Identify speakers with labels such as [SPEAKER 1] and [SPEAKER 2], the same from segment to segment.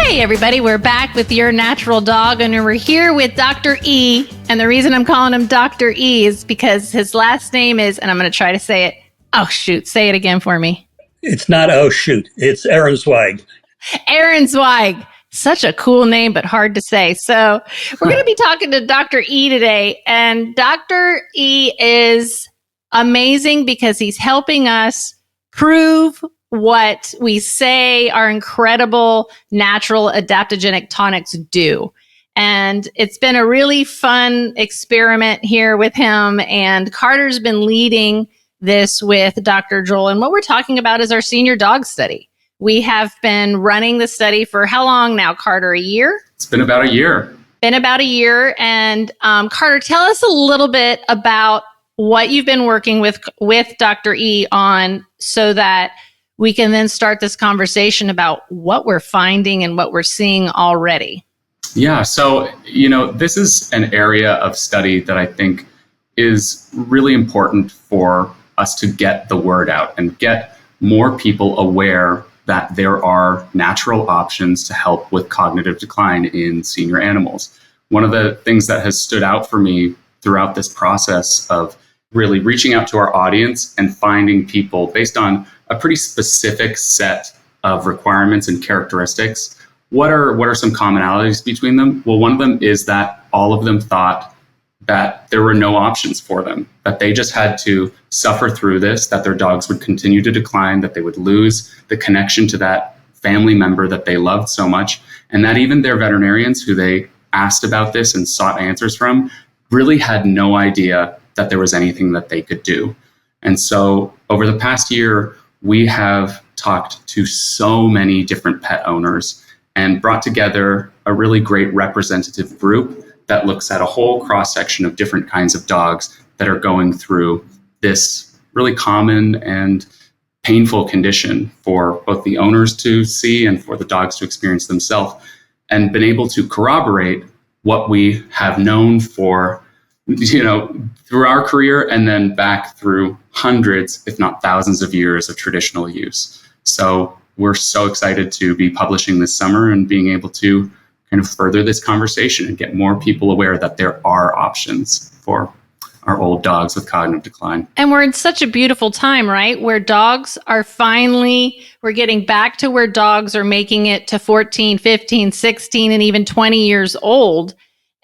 [SPEAKER 1] Hey everybody, we're back with Your Natural Dog, and we're here with Dr. E. And the reason I'm calling him Dr. E is because his last name is, and I'm going to try to say it. Oh shoot, say it again for me.
[SPEAKER 2] It's not oh shoot, it's Ehrenzweig.
[SPEAKER 1] Ehrenzweig. Such a cool name, but hard to say. So we're going to be talking to Dr. E today, and Dr. E is amazing because he's helping us prove what we say our incredible natural adaptogenic tonics do. And it's been a really fun experiment here with him. And Carter's been leading this with Dr. Joel. And what we're talking about is our senior dog study. We have been running the study for how long now, Carter? A year?
[SPEAKER 3] It's been about a year.
[SPEAKER 1] Been about a year. And Carter, tell us a little bit about what you've been working with Dr. E on so that we can then start this conversation about what we're finding and what we're seeing already.
[SPEAKER 3] Yeah, so, this is an area of study that I think is really important for us to get the word out and get more people aware that there are natural options to help with cognitive decline in senior animals. One of the things that has stood out for me throughout this process of really reaching out to our audience and finding people based on a pretty specific set of requirements and characteristics. What are some commonalities between them? Well, one of them is that all of them thought that there were no options for them, that they just had to suffer through this, that their dogs would continue to decline, that they would lose the connection to that family member that they loved so much, and that even their veterinarians who they asked about this and sought answers from really had no idea that there was anything that they could do. And so over the past year, we have talked to so many different pet owners and brought together a really great representative group that looks at a whole cross-section of different kinds of dogs that are going through this really common and painful condition for both the owners to see and for the dogs to experience themselves, and been able to corroborate what we have known for through our career and then back through hundreds, if not thousands of years of traditional use. So we're so excited to be publishing this summer and being able to kind of further this conversation and get more people aware that there are options for our old dogs with cognitive decline.
[SPEAKER 1] And we're in such a beautiful time, right? Where dogs are we're getting back to where dogs are making it to 14, 15, 16, and even 20 years old.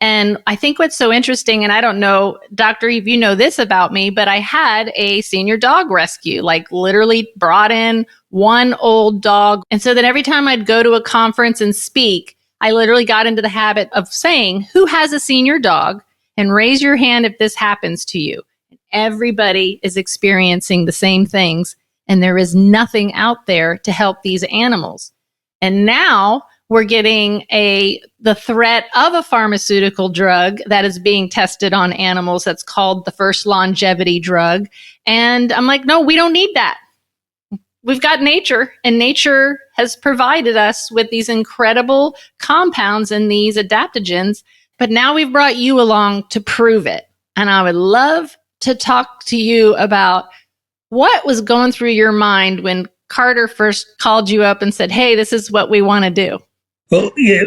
[SPEAKER 1] And I think what's so interesting, and I don't know, Dr. Eve, you know this about me, but I had a senior dog rescue, like literally brought in one old dog. And so then every time I'd go to a conference and speak, I literally got into the habit of saying, who has a senior dog? And raise your hand if this happens to you. Everybody is experiencing the same things, and there is nothing out there to help these animals. And now we're getting the threat of a pharmaceutical drug that is being tested on animals that's called the first longevity drug. And I'm like, no, we don't need that. We've got nature, and nature has provided us with these incredible compounds and these adaptogens. But now we've brought you along to prove it. And I would love to talk to you about what was going through your mind when Carter first called you up and said, hey, this is what we want to do.
[SPEAKER 2] Well, yeah,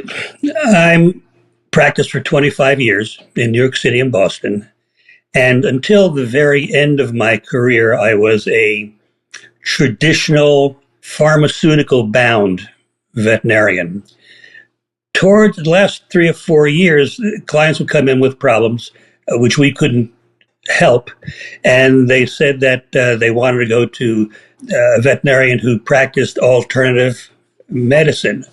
[SPEAKER 2] I'm practiced for 25 years in New York City and Boston. And until the very end of my career, I was a traditional pharmaceutical bound veterinarian. Towards the last 3 or 4 years, clients would come in with problems which we couldn't help. And they said that they wanted to go to a veterinarian who practiced alternative medicine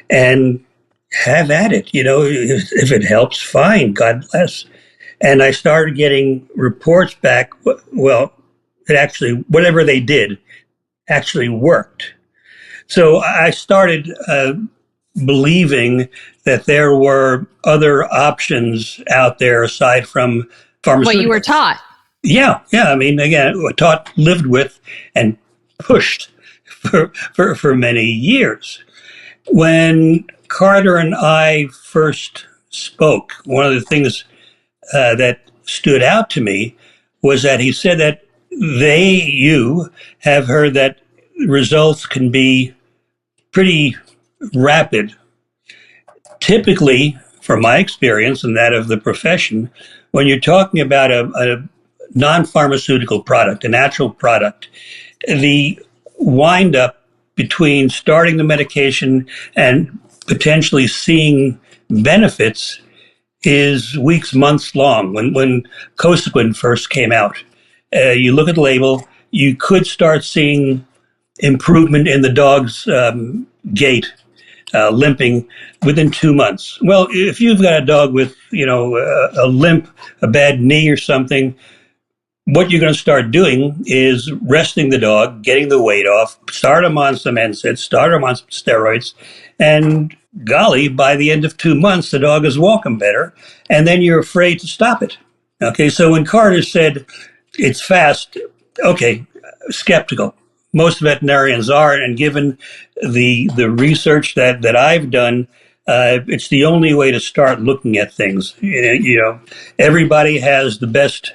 [SPEAKER 2] and have at it. If it helps, fine, God bless. And I started getting reports back. Well, it actually, whatever they did actually worked. So I started believing that there were other options out there aside from pharmaceuticals.
[SPEAKER 1] What you were taught.
[SPEAKER 2] Yeah. I mean, again, taught, lived with, and pushed for many years. When Carter and I first spoke, one of the things that stood out to me was that he said that you have heard that results can be pretty rapid typically, from my experience and that of the profession, when you're talking about a non-pharmaceutical product, a natural product, the wind up between starting the medication and potentially seeing benefits is weeks, months long. When Cosequin first came out, you look at the label, you could start seeing improvement in the dog's gait, limping within 2 months. Well, if you've got a dog with, a limp, a bad knee or something, what you're going to start doing is resting the dog, getting the weight off, start him on some NSAIDs, start him on some steroids, and golly, by the end of 2 months, the dog is walking better, and then you're afraid to stop it. Okay, so when Carter said it's fast, okay, skeptical. Most veterinarians are, and given the research that I've done, it's the only way to start looking at things. Everybody has the best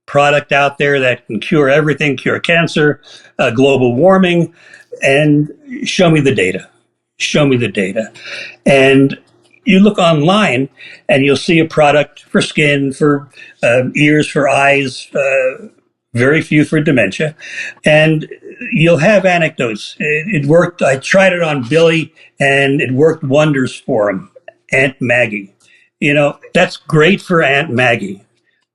[SPEAKER 2] product out there that can cure everything, cure cancer, global warming, and show me the data. Show me the data. And you look online and you'll see a product for skin, for ears, for eyes, very few for dementia. And you'll have anecdotes. It worked. I tried it on Billy and it worked wonders for him. Aunt Maggie. That's great for Aunt Maggie,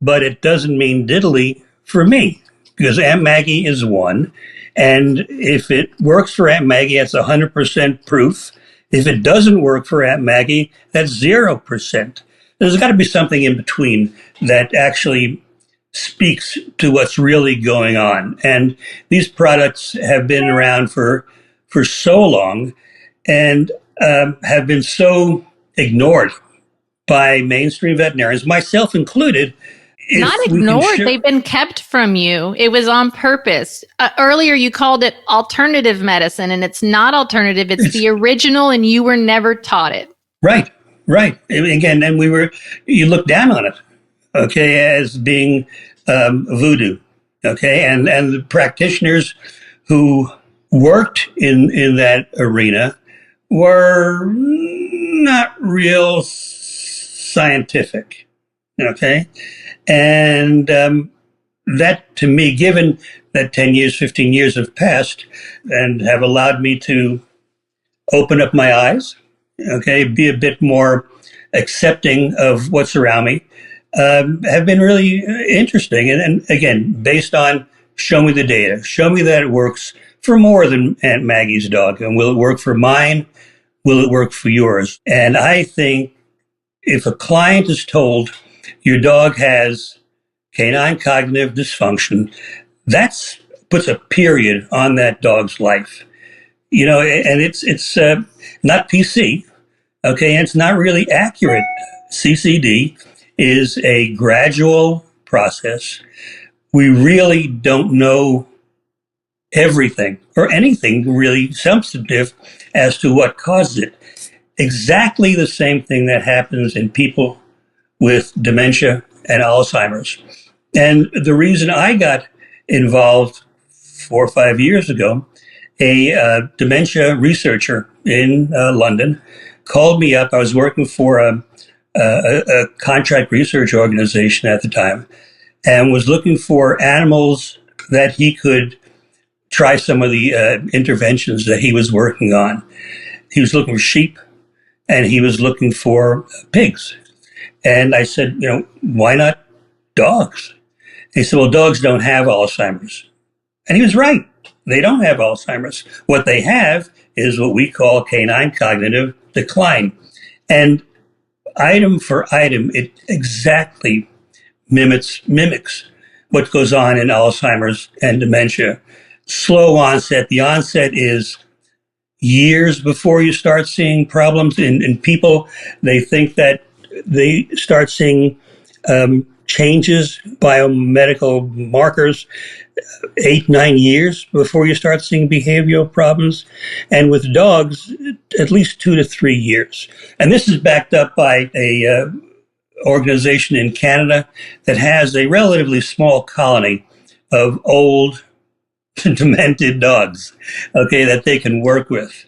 [SPEAKER 2] but it doesn't mean diddly for me, because Aunt Maggie is one. And if it works for Aunt Maggie, that's 100% proof. If it doesn't work for Aunt Maggie, that's 0%. There's got to be something in between that actually speaks to what's really going on. And these products have been around for so long and have been so ignored by mainstream veterinarians, myself included.
[SPEAKER 1] Not ignored. They've been kept from you. It was on purpose. Earlier, you called it alternative medicine, and it's not alternative. It's the original, and you were never taught it.
[SPEAKER 2] Right. Again, and you look down on it, okay, as being voodoo, okay, and the practitioners who worked in that arena were not real scientific, okay. And that, to me, given that 10 years, 15 years have passed and have allowed me to open up my eyes, okay, be a bit more accepting of what's around me, have been really interesting. And again, based on show me the data, show me that it works for more than Aunt Maggie's dog. And will it work for mine? Will it work for yours? And I think if a client is told, your dog has canine cognitive dysfunction, that puts a period on that dog's life. And it's not PC, okay, and it's not really accurate. CCD is a gradual process. We really don't know everything or anything really substantive as to what causes it. Exactly the same thing that happens in people with dementia and Alzheimer's. And the reason I got involved 4 or 5 years ago, a dementia researcher in London called me up. I was working for a contract research organization at the time and was looking for animals that he could try some of the interventions that he was working on. He was looking for sheep and he was looking for pigs. And I said, why not dogs? He said, well, dogs don't have Alzheimer's. And he was right. They don't have Alzheimer's. What they have is what we call canine cognitive decline. And item for item, it exactly mimics what goes on in Alzheimer's and dementia. Slow onset. The onset is years before you start seeing problems in people. They think that they start seeing changes, biomedical markers, 8-9 years before you start seeing behavioral problems. And with dogs, at least 2 to 3 years. And this is backed up by a organization in Canada that has a relatively small colony of old, demented dogs, okay, that they can work with.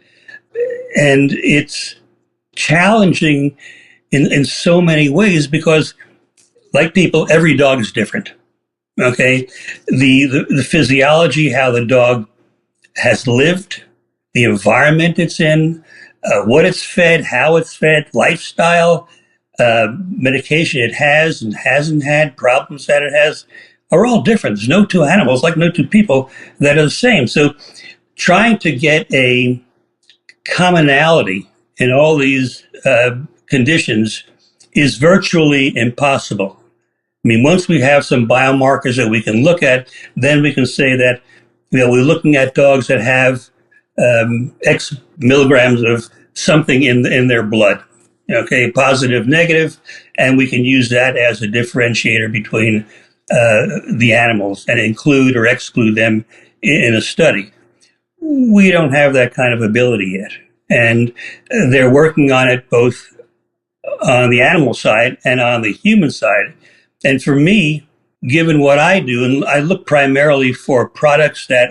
[SPEAKER 2] And it's challenging in so many ways because, like people, every dog is different. Okay, the physiology, how the dog has lived, the environment it's in, what it's fed, how it's fed, lifestyle, medication it has and hasn't had, problems that it has, are all different. There's no two animals, like no two people, that are the same. So trying to get a commonality in all these conditions is virtually impossible. I mean, once we have some biomarkers that we can look at, then we can say that, we're looking at dogs that have X milligrams of something in their blood, okay, positive, negative, and we can use that as a differentiator between the animals and include or exclude them in a study. We don't have that kind of ability yet. And they're working on it both on the animal side and on the human side. And for me, given what I do, and I look primarily for products that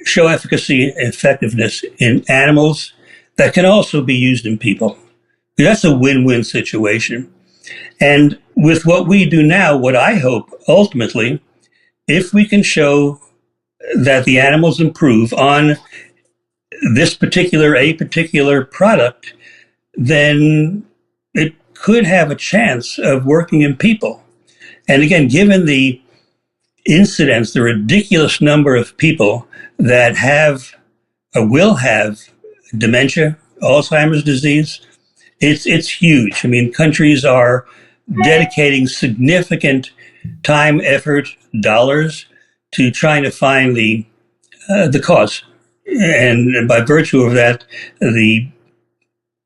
[SPEAKER 2] show efficacy and effectiveness in animals that can also be used in people. That's a win-win situation. And with what we do now, what I hope ultimately, if we can show that the animals improve on this particular product, then it could have a chance of working in people. And again, given the incidence, the ridiculous number of people that have or will have dementia, Alzheimer's disease, it's huge. I mean, countries are dedicating significant time, effort, dollars to trying to find the cause. And by virtue of that, the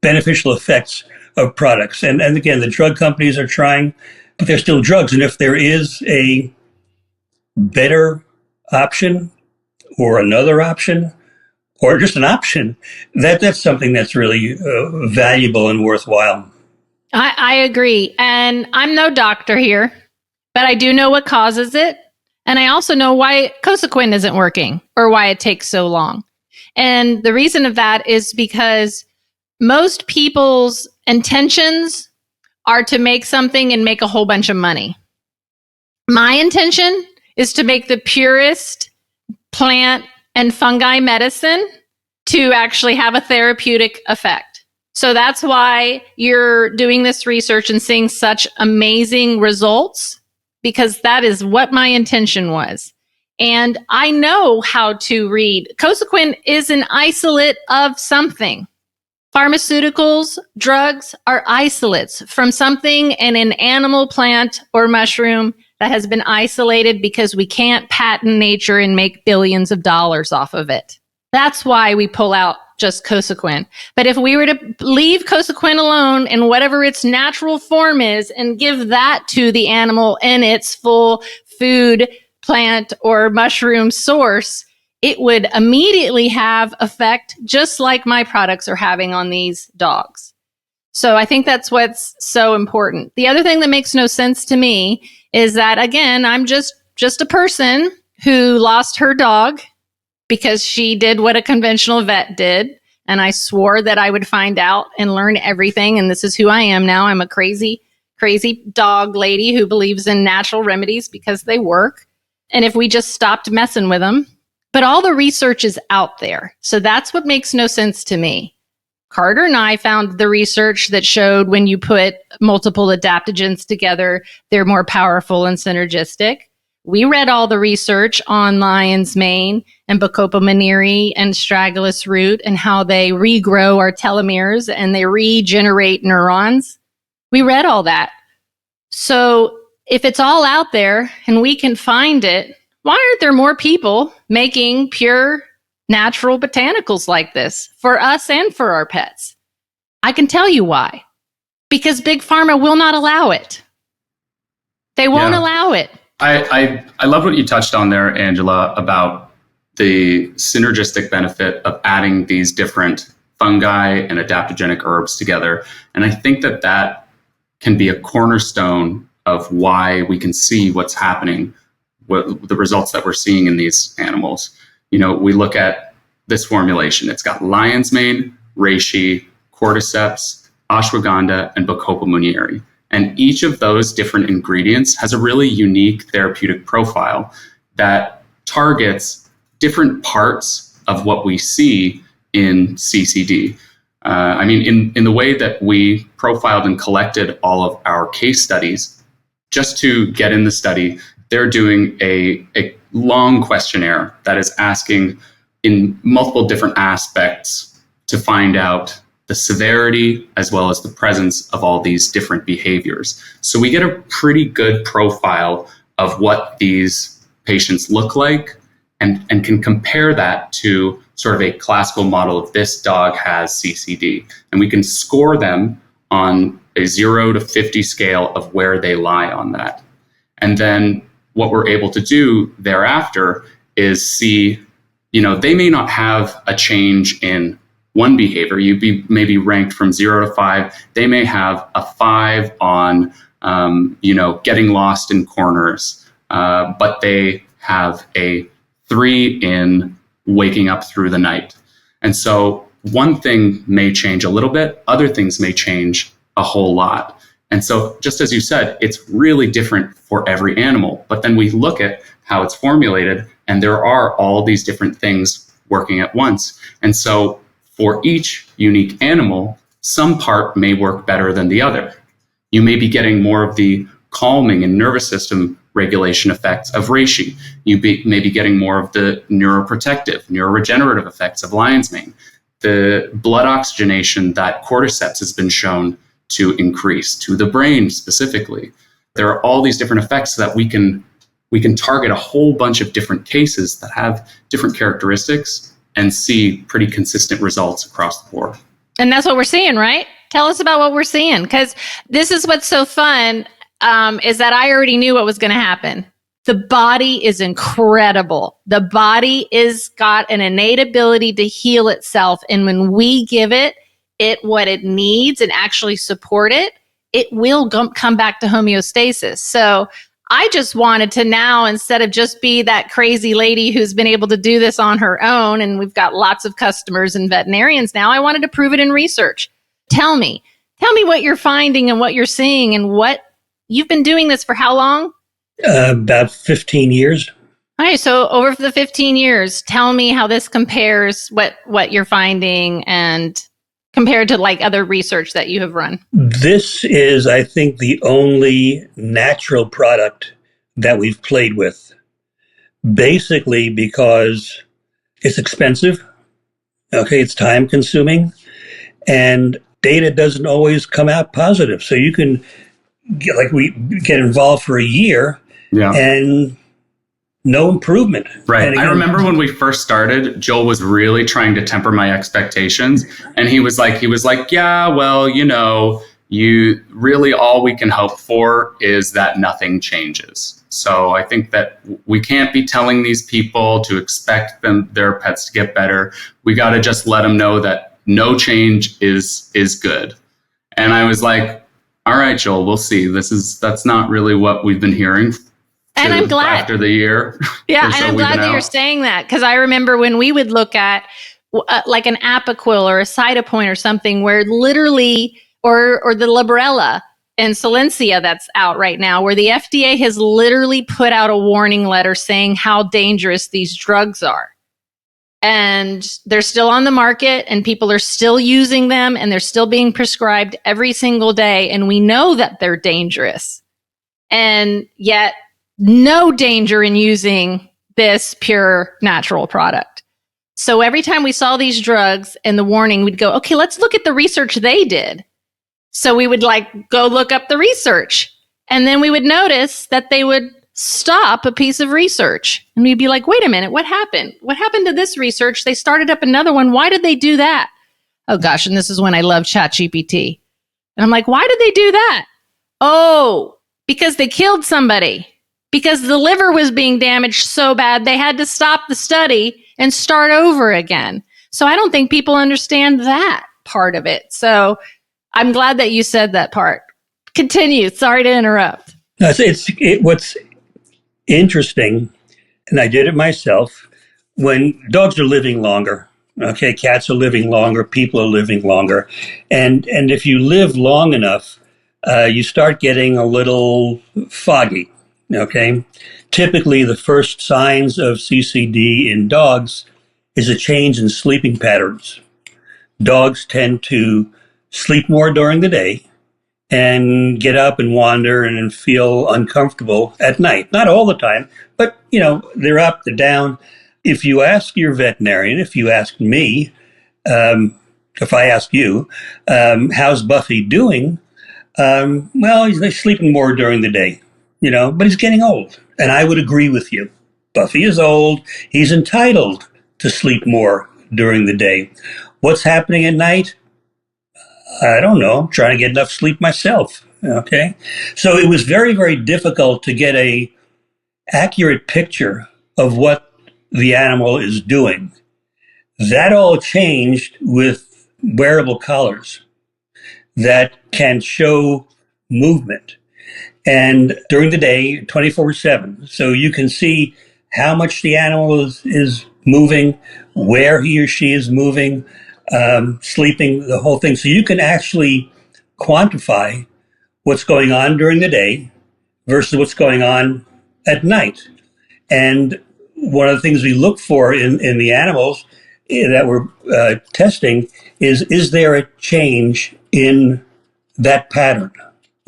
[SPEAKER 2] beneficial effects of products. And again, the drug companies are trying, but they're still drugs. And if there is a better option or another option or just an option, that's something that's really valuable and worthwhile.
[SPEAKER 1] I agree. And I'm no doctor here, but I do know what causes it. And I also know why Cosequin isn't working or why it takes so long. And the reason of that is because most people's intentions are to make something and make a whole bunch of money. My intention is to make the purest plant and fungi medicine to actually have a therapeutic effect. So that's why you're doing this research and seeing such amazing results, because that is what my intention was. And I know how to read. Cosequin is an isolate of something. Pharmaceuticals, drugs are isolates from something in an animal, plant, or mushroom that has been isolated because we can't patent nature and make billions of dollars off of it. That's why we pull out just Cosequin. But if we were to leave Cosequin alone in whatever its natural form is and give that to the animal in its full food, plant, or mushroom source, it would immediately have effect just like my products are having on these dogs. So I think that's what's so important. The other thing that makes no sense to me is that, again, I'm just a person who lost her dog because she did what a conventional vet did. And I swore that I would find out and learn everything. And this is who I am now. I'm a crazy dog lady who believes in natural remedies because they work. And if we just stopped messing with them. But all the research is out there. So that's what makes no sense to me. Carter and I found the research that showed when you put multiple adaptogens together, they're more powerful and synergistic. We read all the research on lion's mane and Bacopa monnieri and astragalus root and how they regrow our telomeres and they regenerate neurons. We read all that. So if it's all out there and we can find it, why aren't there more people making pure natural botanicals like this for us and for our pets? I can tell you why. Because Big Pharma will not allow it. They won't allow it.
[SPEAKER 3] I love what you touched on there, Angela, about the synergistic benefit of adding these different fungi and adaptogenic herbs together. And I think that can be a cornerstone of why we can see what's happening, the results that we're seeing in these animals. You know, we look at this formulation. It's got lion's mane, reishi, Cordyceps, Ashwagandha, and Bacopa munieri. And each of those different ingredients has a really unique therapeutic profile that targets different parts of what we see in CCD. In the way that we profiled and collected all of our case studies, just to get in the study, they're doing a long questionnaire that is asking in multiple different aspects to find out the severity as well as the presence of all these different behaviors. So we get a pretty good profile of what these patients look like and can compare that to sort of a classical model of this dog has CCD. And we can score them on a 0 to 50 scale of where they lie on that. And then what we're able to do thereafter is see, they may not have a change in one behavior. You'd be maybe ranked from 0 to 5. They may have a 5 on, getting lost in corners, but they have a 3 in waking up through the night. And so one thing may change a little bit, other things may change a whole lot. And so just as you said, it's really different for every animal. But then we look at how it's formulated, and there are all these different things working at once. And so for each unique animal, some part may work better than the other. You may be getting more of the calming and nervous system regulation effects of reishi. You may be getting more of the neuroprotective, neuroregenerative effects of lion's mane. The blood oxygenation that cordyceps has been shown to increase to the brain specifically. There are all these different effects so that we can target a whole bunch of different cases that have different characteristics and see pretty consistent results across the board.
[SPEAKER 1] And that's what we're seeing, right? Tell us about what we're seeing, because this is what's so fun, is that I already knew what was going to happen. The body is incredible. The body is got an innate ability to heal itself. And when we give it what it needs and actually support it, it will come back to homeostasis. So I just wanted to now, instead of just be that crazy lady who's been able to do this on her own, and we've got lots of customers and veterinarians now, I wanted to prove it in research. Tell me what you're finding and what you're seeing, and what you've been doing this for how long?
[SPEAKER 2] About 15 years.
[SPEAKER 1] All right, so over the 15 years, tell me how this compares, what you're finding, and compared to like other research that you have run.
[SPEAKER 2] This is, I think, the only natural product that we've played with. Basically because it's expensive. Okay, it's time consuming. And data doesn't always come out positive. So you can we get involved for a year and no improvement.
[SPEAKER 3] Right. I remember when we first started, Joel was really trying to temper my expectations. And he was like, yeah, well, you really, all we can hope for is that nothing changes. So I think that we can't be telling these people to expect their pets to get better. We got to just let them know that no change is good. And I was like, all right, Joel, we'll see. That's not really what we've been hearing.
[SPEAKER 1] And I'm glad
[SPEAKER 3] after the year.
[SPEAKER 1] Yeah, and I'm glad that you're saying that, because I remember when we would look at like an Apoquil or a Cytopoint or something, where literally, or the Librela and Silencia that's out right now, where the FDA has literally put out a warning letter saying how dangerous these drugs are. And they're still on the market, and people are still using them, and they're still being prescribed every single day. And we know that they're dangerous. And yet, no danger in using this pure natural product. So every time we saw these drugs and the warning, we'd go, okay, let's look at the research they did. So we would go look up the research. And then we would notice that they would stop a piece of research. And we'd be like, wait a minute, what happened? What happened to this research? They started up another one. Why did they do that? Oh gosh, and this is when I love ChatGPT. And I'm like, why did they do that? Oh, because they killed somebody. Because the liver was being damaged so bad, they had to stop the study and start over again. So I don't think people understand that part of it. So I'm glad that you said that part. Continue. Sorry to interrupt.
[SPEAKER 2] No, what's interesting, and I did it myself, when dogs are living longer, Okay, cats are living longer, people are living longer. And if you live long enough, you start getting a little foggy. Okay, typically the first signs of CCD in dogs is a change in sleeping patterns. Dogs tend to sleep more during the day and get up and wander and feel uncomfortable at night. Not all the time, but they're up, they're down. If you ask your veterinarian, if you ask me, if I ask you, how's Buffy doing? Well, he's sleeping more during the day, but he's getting old. And I would agree with you. Buffy is old. He's entitled to sleep more during the day. What's happening at night? I don't know. I'm trying to get enough sleep myself. Okay. So it was very, very difficult to get a accurate picture of what the animal is doing. That all changed with wearable collars that can show movement. And during the day, 24/7. So you can see how much the animal is moving, where he or she is moving, sleeping, the whole thing. So you can actually quantify what's going on during the day versus what's going on at night. And one of the things we look for in the animals that we're testing is there a change in that pattern?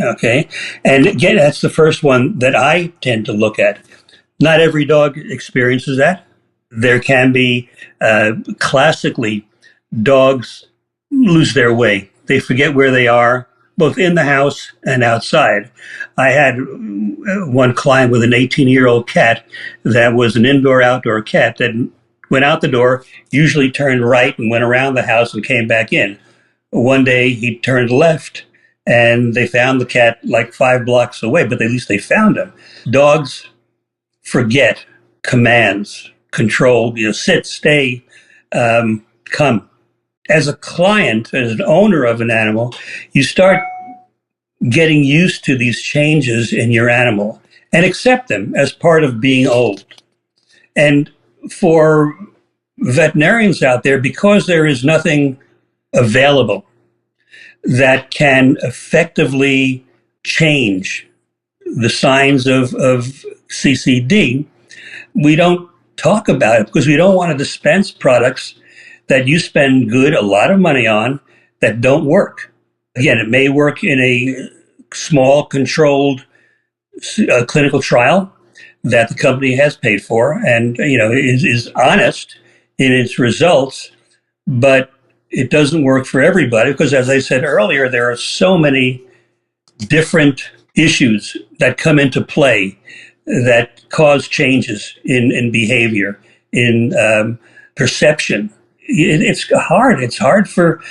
[SPEAKER 2] Okay. And again, that's the first one that I tend to look at. Not every dog experiences that. There can be, classically, dogs lose their way. They forget where they are, both in the house and outside. I had one client with an 18-year-old cat that was an indoor-outdoor cat that went out the door, usually turned right and went around the house and came back in. One day he turned left and they found the cat like 5 blocks away, but at least they found him. Dogs forget commands, control, sit, stay, come. As a client, as an owner of an animal, you start getting used to these changes in your animal and accept them as part of being old. And for veterinarians out there, because there is nothing available that can effectively change the signs of CCD, we don't talk about it because we don't want to dispense products that you spend a lot of money on that don't work. Again, it may work in a small, controlled clinical trial that the company has paid for and is honest in its results, but it doesn't work for everybody because, as I said earlier, there are so many different issues that come into play that cause changes in behavior, in perception. It's hard. It's hard for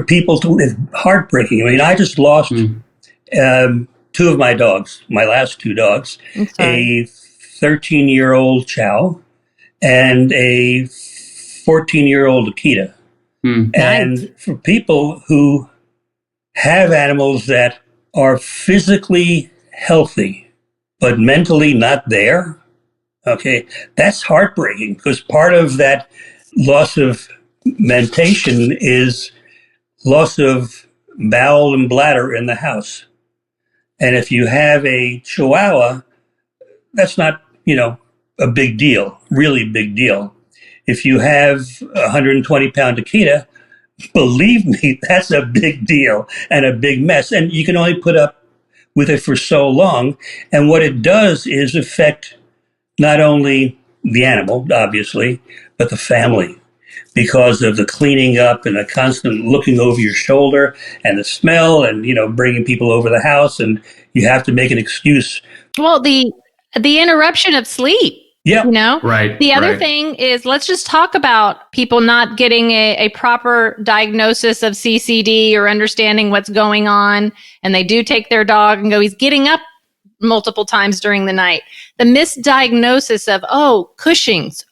[SPEAKER 2] people to live. Heartbreaking. I mean, I just lost 2 of my dogs, my last 2 dogs, a 13-year-old Chow and a 14-year-old Akita. And for people who have animals that are physically healthy, but mentally not there, okay, that's heartbreaking because part of that loss of mentation is loss of bowel and bladder in the house. And if you have a Chihuahua, that's not, a big deal, really big deal. If you have a 120-pound Akita, believe me, that's a big deal and a big mess. And you can only put up with it for so long. And what it does is affect not only the animal, obviously, but the family because of the cleaning up and the constant looking over your shoulder and the smell and, bringing people over the house. And you have to make an excuse.
[SPEAKER 1] Well, the interruption of sleep.
[SPEAKER 2] Yeah.
[SPEAKER 3] Right.
[SPEAKER 1] The other thing is, let's just talk about people not getting a proper diagnosis of CCD or understanding what's going on. And they do take their dog and go, he's getting up multiple times during the night. The misdiagnosis of, Cushing's,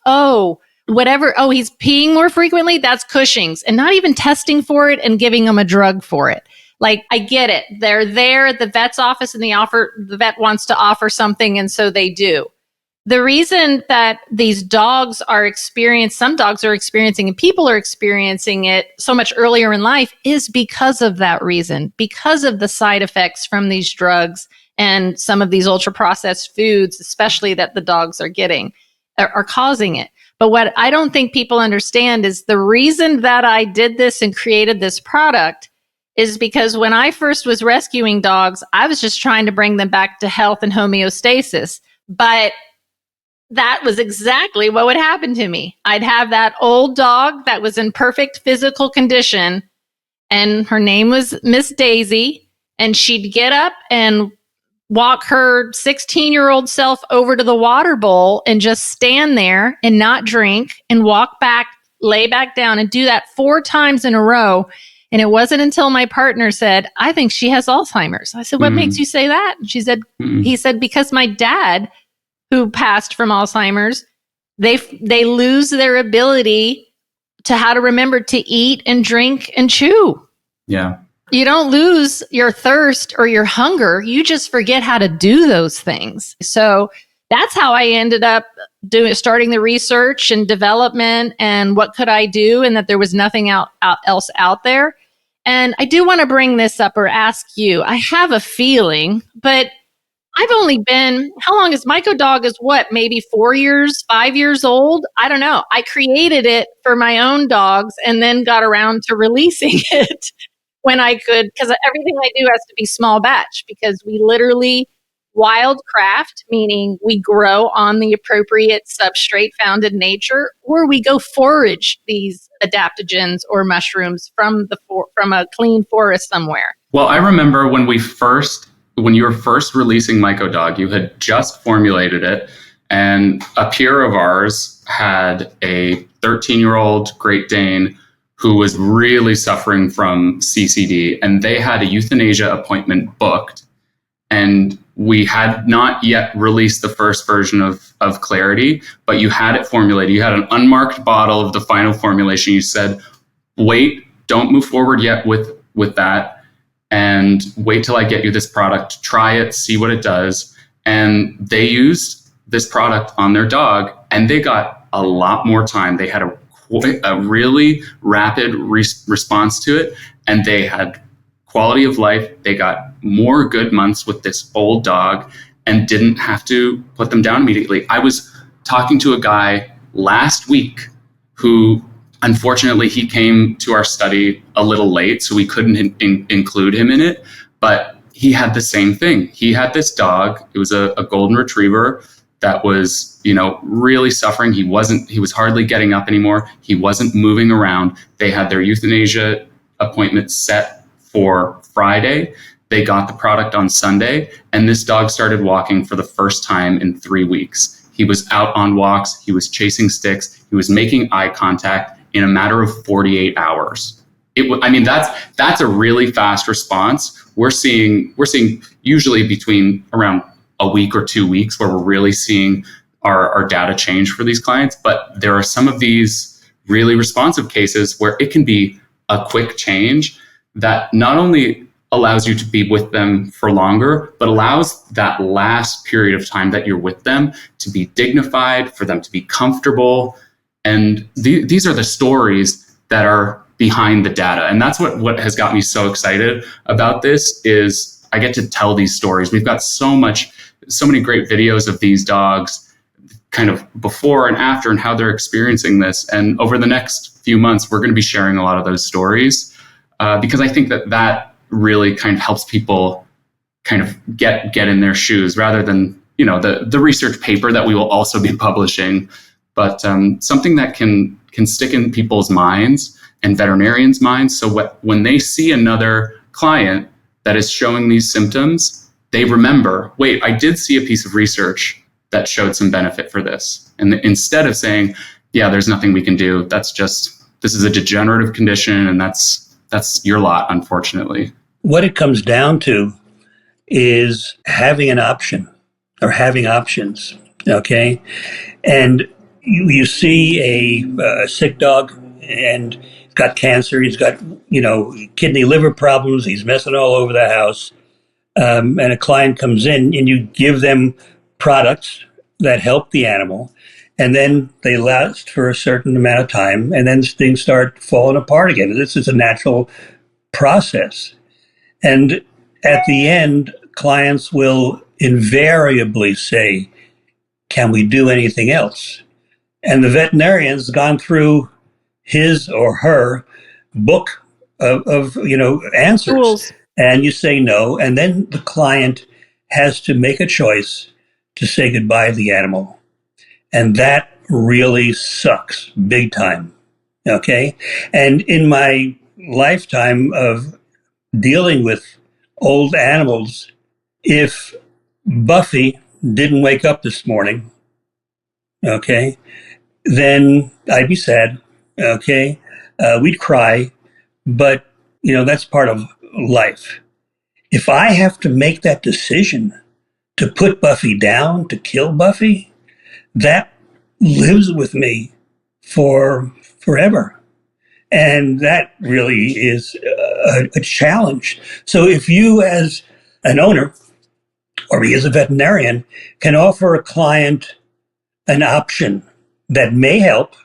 [SPEAKER 1] whatever, he's peeing more frequently, that's Cushing's, and not even testing for it and giving him a drug for it. Like, I get it. They're there at the vet's office and the vet wants to offer something, and so they do. The reason that these dogs are some dogs are experiencing and people are experiencing it so much earlier in life is because of that reason, because of the side effects from these drugs and some of these ultra processed foods, especially that the dogs are getting, are causing it. But what I don't think people understand is the reason that I did this and created this product is because when I first was rescuing dogs, I was just trying to bring them back to health and homeostasis. But that was exactly what would happen to me. I'd have that old dog that was in perfect physical condition, and her name was Miss Daisy, and she'd get up and walk her 16-year-old self over to the water bowl and just stand there and not drink and walk back, lay back down and do that 4 times in a row. And it wasn't until my partner said, I think she has Alzheimer's. I said, what makes you say that? And he said, because my dad, who passed from Alzheimer's, they lose their ability to how to remember to eat and drink and chew.
[SPEAKER 3] Yeah.
[SPEAKER 1] You don't lose your thirst or your hunger. You just forget how to do those things. So that's how I ended up starting the research and development and what could I do, and that there was nothing else out there. And I do want to bring this up or ask you, I have a feeling, but I've only been, how long is Myco Dog is what, maybe 4 years, 5 years old? I don't know. I created it for my own dogs and then got around to releasing it when I could, because everything I do has to be small batch, because we literally wildcraft, meaning we grow on the appropriate substrate found in nature, or we go forage these adaptogens or mushrooms from a clean forest somewhere.
[SPEAKER 3] Well, I remember when you were first releasing Myco Dog, you had just formulated it, and a peer of ours had a 13-year-old Great Dane who was really suffering from CCD, and they had a euthanasia appointment booked, and we had not yet released the first version of Clarity, but you had it formulated. You had an unmarked bottle of the final formulation. You said, wait, don't move forward yet with that, and wait till I get you this product. Try it, see what it does. And they used this product on their dog, and they got a lot more time. They had a really rapid response to it, and they had quality of life. They got more good months with this old dog and didn't have to put them down immediately. I was talking to a guy last week who, unfortunately, he came to our study a little late, so we couldn't include him in it, but he had the same thing. He had this dog. It was a golden retriever that was, really suffering. He was hardly getting up anymore. He wasn't moving around. They had their euthanasia appointment set for Friday. They got the product on Sunday, and this dog started walking for the first time in 3 weeks. He was out on walks. He was chasing sticks. He was making eye contact in a matter of 48 hours. That's a really fast response. We're seeing usually between around a week or 2 weeks where we're really seeing our data change for these clients. But there are some of these really responsive cases where it can be a quick change that not only allows you to be with them for longer, but allows that last period of time that you're with them to be dignified, for them to be comfortable. And these are the stories that are behind the data. And that's what has got me so excited about this is I get to tell these stories. We've got so many great videos of these dogs kind of before and after and how they're experiencing this. And over the next few months, we're going to be sharing a lot of those stories because I think that really kind of helps people kind of get in their shoes rather than, the research paper that we will also be publishing, but something that can stick in people's minds and veterinarians' minds. So when they see another client that is showing these symptoms, they remember, wait, I did see a piece of research that showed some benefit for this. And instead of saying, yeah, there's nothing we can do, this is a degenerative condition and that's your lot, unfortunately.
[SPEAKER 2] What it comes down to is having an option or having options, okay? And you see a sick dog and he's got cancer, he's got, kidney liver problems, he's messing all over the house. And a client comes in and you give them products that help the animal, and then they last for a certain amount of time, and then things start falling apart again. This is a natural process. And at the end, clients will invariably say, can we do anything else? And the veterinarian's gone through his or her book of answers.
[SPEAKER 1] Tools.
[SPEAKER 2] And you say no, and then the client has to make a choice to say goodbye to the animal. And that really sucks big time. Okay? And in my lifetime of dealing with old animals, if Buffy didn't wake up this morning, okay, then I'd be sad. Okay? We'd cry, but, that's part of life. If I have to make that decision to put Buffy down, to kill Buffy, that lives with me for forever. And that really is a challenge. So if you as an owner or me as a veterinarian can offer a client an option that may help,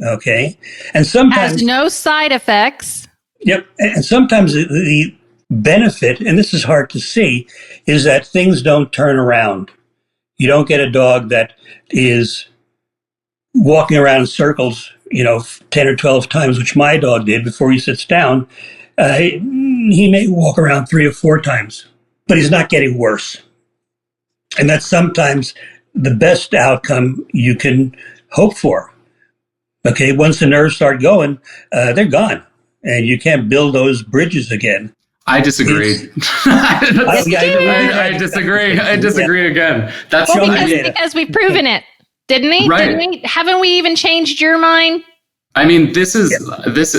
[SPEAKER 2] okay, and sometimes
[SPEAKER 1] has no side effects.
[SPEAKER 2] Yep. And sometimes the benefit, and this is hard to see, is that things don't turn around. You don't get a dog that is walking around in circles, 10 or 12 times, which my dog did before he sits down. He may walk around 3 or 4 times, but he's not getting worse. And that's sometimes the best outcome you can hope for. Okay, once the nerves start going, they're gone. And you can't build those bridges again.
[SPEAKER 3] I disagree. I disagree. I disagree again. That's
[SPEAKER 1] because we've proven it, didn't we?
[SPEAKER 3] Right.
[SPEAKER 1] Didn't we? Haven't we even changed your mind?
[SPEAKER 3] I mean, this is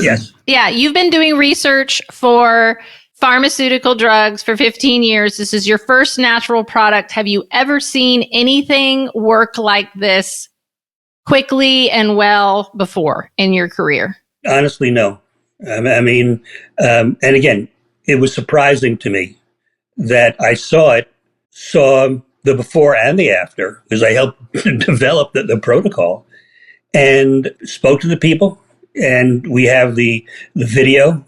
[SPEAKER 2] yes.
[SPEAKER 1] Yeah, you've been doing research for pharmaceutical drugs for 15 years. This is your first natural product. Have you ever seen anything work like this quickly and well before in your career?
[SPEAKER 2] Honestly, no. And again, it was surprising to me that I saw the before and the after, because I helped develop the protocol and spoke to the people. And we have the video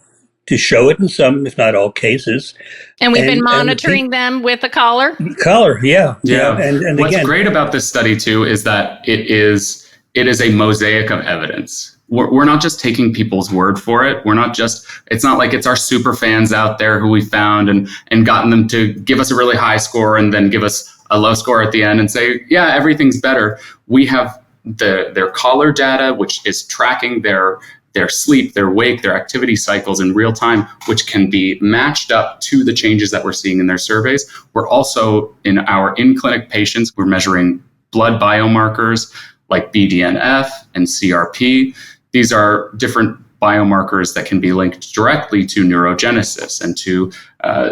[SPEAKER 2] to show it in some, if not all cases.
[SPEAKER 1] And we've been monitoring them with a collar?
[SPEAKER 2] Collar, yeah.
[SPEAKER 3] And what's great about this study, too, is that it is a mosaic of evidence. We're not just taking people's word for it. It's not like it's our super fans out there who we found and gotten them to give us a really high score and then give us a low score at the end and say, yeah, everything's better. We have their collar data, which is tracking their sleep, their wake, their activity cycles in real time, which can be matched up to the changes that we're seeing in their surveys. We're also, in our in-clinic patients, we're measuring blood biomarkers like BDNF and CRP. These are different biomarkers that can be linked directly to neurogenesis and to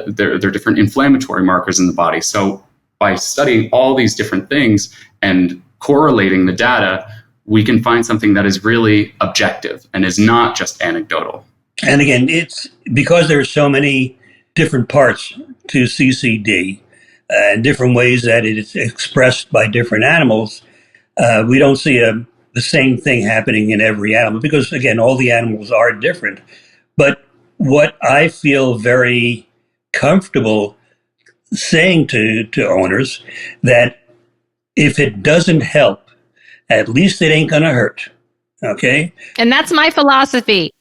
[SPEAKER 3] their different inflammatory markers in the body. So by studying all these different things and correlating the data, we can find something that is really objective and is not just anecdotal.
[SPEAKER 2] And again, it's because there are so many different parts to CCD and different ways that it is expressed by different animals. We don't see the same thing happening in every animal because, again, all the animals are different. But what I feel very comfortable saying to owners, that if it doesn't help, at least it ain't going to hurt. Okay?
[SPEAKER 1] And that's my philosophy.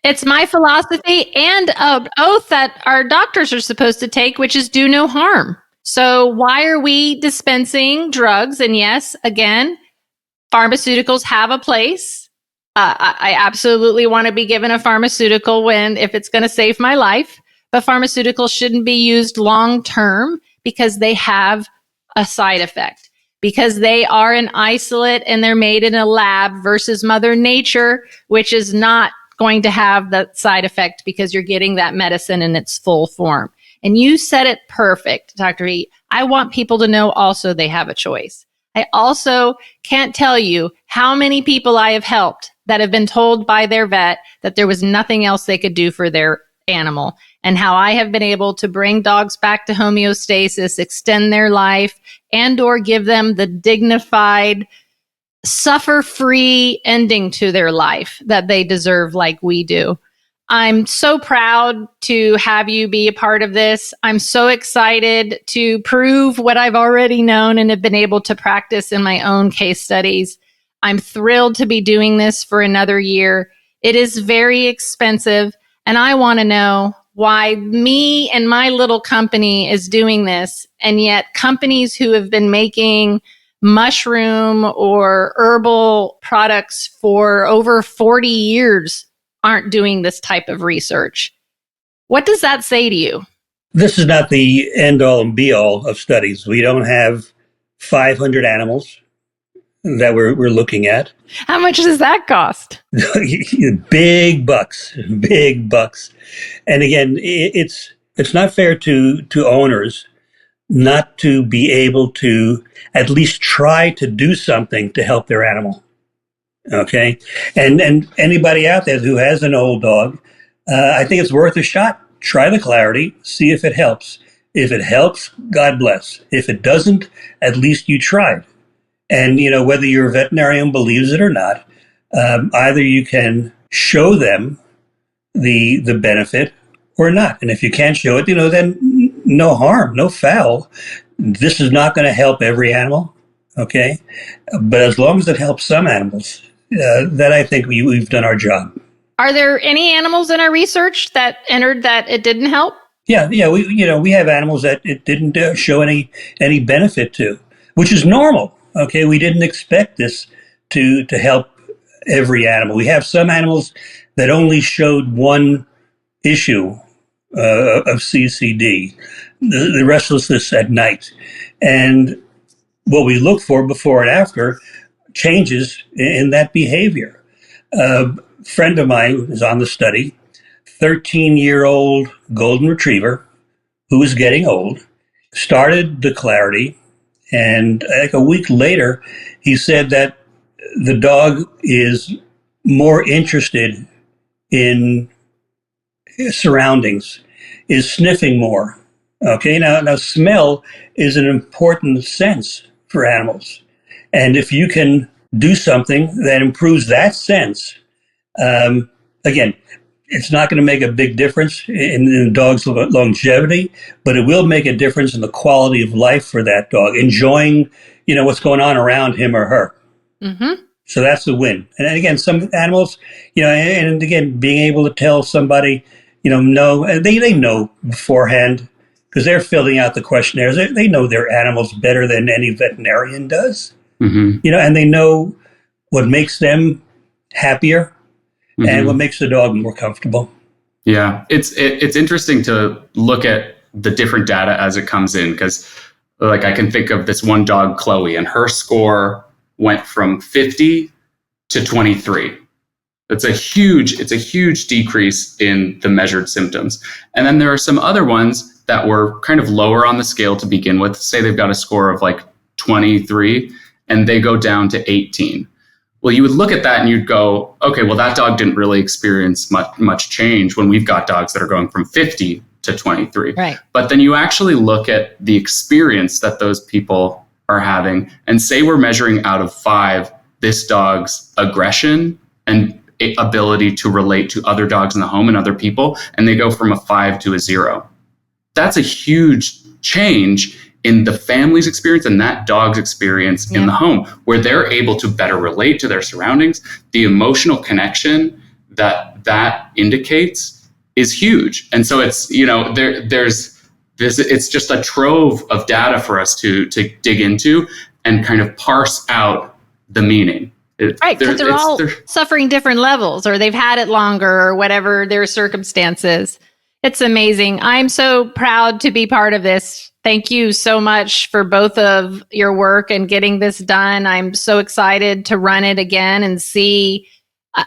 [SPEAKER 1] It's my philosophy and an oath that our doctors are supposed to take, which is do no harm. So why are we dispensing drugs? And yes, again, pharmaceuticals have a place. I absolutely want to be given a pharmaceutical if it's going to save my life. But pharmaceuticals shouldn't be used long term because they have a side effect, because they are an isolate and they're made in a lab versus Mother Nature, which is not going to have that side effect because you're getting that medicine in its full form. And you said it perfect, Dr. E. I want people to know also they have a choice. I also can't tell you how many people I have helped that have been told by their vet that there was nothing else they could do for their animal. and how I have been able to bring dogs back to homeostasis, extend their life, and or give them the dignified, suffer-free ending to their life that they deserve like we do. I'm so proud to have you be a part of this. I'm so excited to prove what I've already known and have been able to practice in my own case studies. I'm thrilled to be doing this for another year. It is very expensive, and I want to know why me and my little company is doing this, and yet companies who have been making mushroom or herbal products for over 40 years aren't doing this type of research. What does that say to you?
[SPEAKER 2] This is not the end all and be all of studies. We don't have 500 animals that we're looking at.
[SPEAKER 1] How much does that cost?
[SPEAKER 2] Big bucks, big bucks. And again, it's not fair to owners not to be able to at least try to do something to help their animal. Okay. And anybody out there who has an old dog, I think it's worth a shot. Try the Clarity, see if it helps. If it helps, God bless. If it doesn't, at least you tried. And, whether your veterinarian believes it or not, either you can show them the benefit or not. And if you can't show it, then no harm, no foul. This is not going to help every animal. Okay. But as long as it helps some animals, then I think we've done our job.
[SPEAKER 1] Are there any animals in our research that entered that it didn't help?
[SPEAKER 2] Yeah. We have animals that it didn't show any benefit to, which is normal. Okay, we didn't expect this to help every animal. We have some animals that only showed one issue of CCD, the restlessness at night, and what we look for before and after changes in that behavior. A friend of mine was on the study, 13-year-old golden retriever who was getting old, started the Clarity, and like a week later, he said that the dog is more interested in surroundings, is sniffing more. Okay, now smell is an important sense for animals. And if you can do something that improves that sense, again, it's not going to make a big difference in the dog's longevity, but it will make a difference in the quality of life for that dog, enjoying, what's going on around him or her.
[SPEAKER 1] Mm-hmm.
[SPEAKER 2] So that's a win. And again, some animals, and again, being able to tell somebody, no, they know beforehand because they're filling out the questionnaires. They know their animals better than any veterinarian does, and they know what makes them happier. And what makes the dog more comfortable.
[SPEAKER 3] Yeah, it's interesting to look at the different data as it comes in, because like I can think of this one dog, Chloe, and her score went from 50 to 23. It's a huge decrease in the measured symptoms. And then there are some other ones that were kind of lower on the scale to begin with. Say they've got a score of like 23 and they go down to 18. Well, you would look at that and you'd go, okay, well, that dog didn't really experience much change when we've got dogs that are going from 50 to 23.
[SPEAKER 1] Right.
[SPEAKER 3] But then you actually look at the experience that those people are having and say we're measuring out of 5 this dog's aggression and ability to relate to other dogs in the home and other people, and they go from a 5 to a 0. That's a huge change in the family's experience and that dog's experience in the home, where they're able to better relate to their surroundings. The emotional connection that indicates is huge. And so it's, there's this, it's just a trove of data for us to dig into and kind of parse out the meaning.
[SPEAKER 1] Right, because they're all suffering different levels, or they've had it longer, or whatever their circumstances. It's amazing. I'm so proud to be part of this. Thank you so much for both of your work and getting this done. I'm so excited to run it again and see.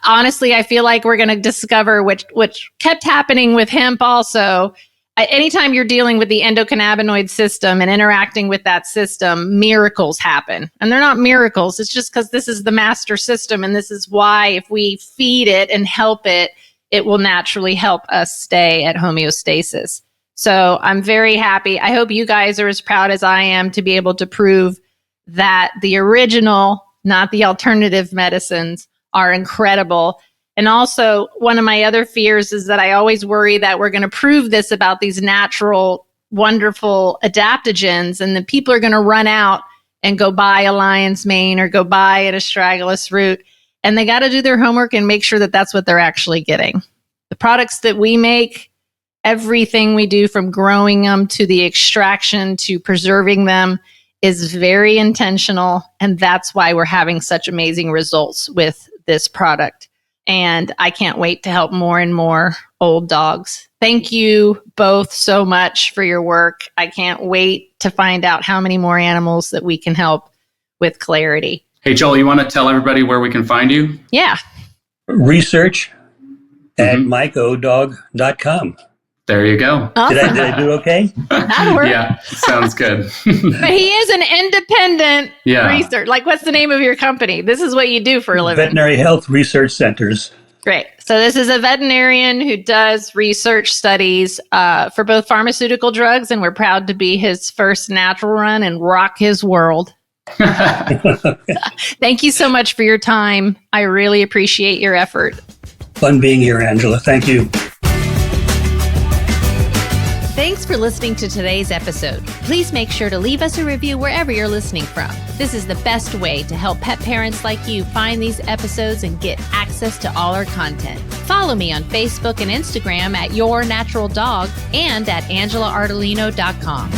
[SPEAKER 1] Honestly, I feel like we're going to discover which kept happening with hemp also. Anytime you're dealing with the endocannabinoid system and interacting with that system, miracles happen. And they're not miracles. It's just because this is the master system. And this is why if we feed it and help it, it will naturally help us stay at homeostasis. So I'm very happy. I hope you guys are as proud as I am to be able to prove that the original, not the alternative medicines, are incredible. And also, one of my other fears is that I always worry that we're going to prove this about these natural, wonderful adaptogens, and the people are going to run out and go buy a lion's mane or go buy an astragalus root. And they got to do their homework and make sure that that's what they're actually getting. The products that we make, everything we do from growing them to the extraction to preserving them is very intentional. And that's why we're having such amazing results with this product. And I can't wait to help more and more old dogs. Thank you both so much for your work. I can't wait to find out how many more animals that we can help with Clarity.
[SPEAKER 3] Hey, Joel, you want to tell everybody where we can find you?
[SPEAKER 1] Yeah.
[SPEAKER 2] Research at mygodog.com.
[SPEAKER 3] There you go.
[SPEAKER 1] Awesome.
[SPEAKER 2] Did I do okay?
[SPEAKER 1] That'll work.
[SPEAKER 3] Yeah, sounds good.
[SPEAKER 1] But he is an independent
[SPEAKER 3] Yeah.
[SPEAKER 1] research. Like, what's the name of your company? This is what you do for a living.
[SPEAKER 2] Veterinary Health Research Centers.
[SPEAKER 1] Great. So this is a veterinarian who does research studies for both pharmaceutical drugs, and we're proud to be his first natural run and rock his world. Thank you so much for your time. I really appreciate your effort.
[SPEAKER 2] Fun being here, Angela. Thank you.
[SPEAKER 4] Thanks for listening to today's episode. Please make sure to leave us a review wherever you're listening from. This is the best way to help pet parents like you find these episodes and get access to all our content. Follow me on Facebook and Instagram at Your Natural Dog and at AngelaArdolino.com.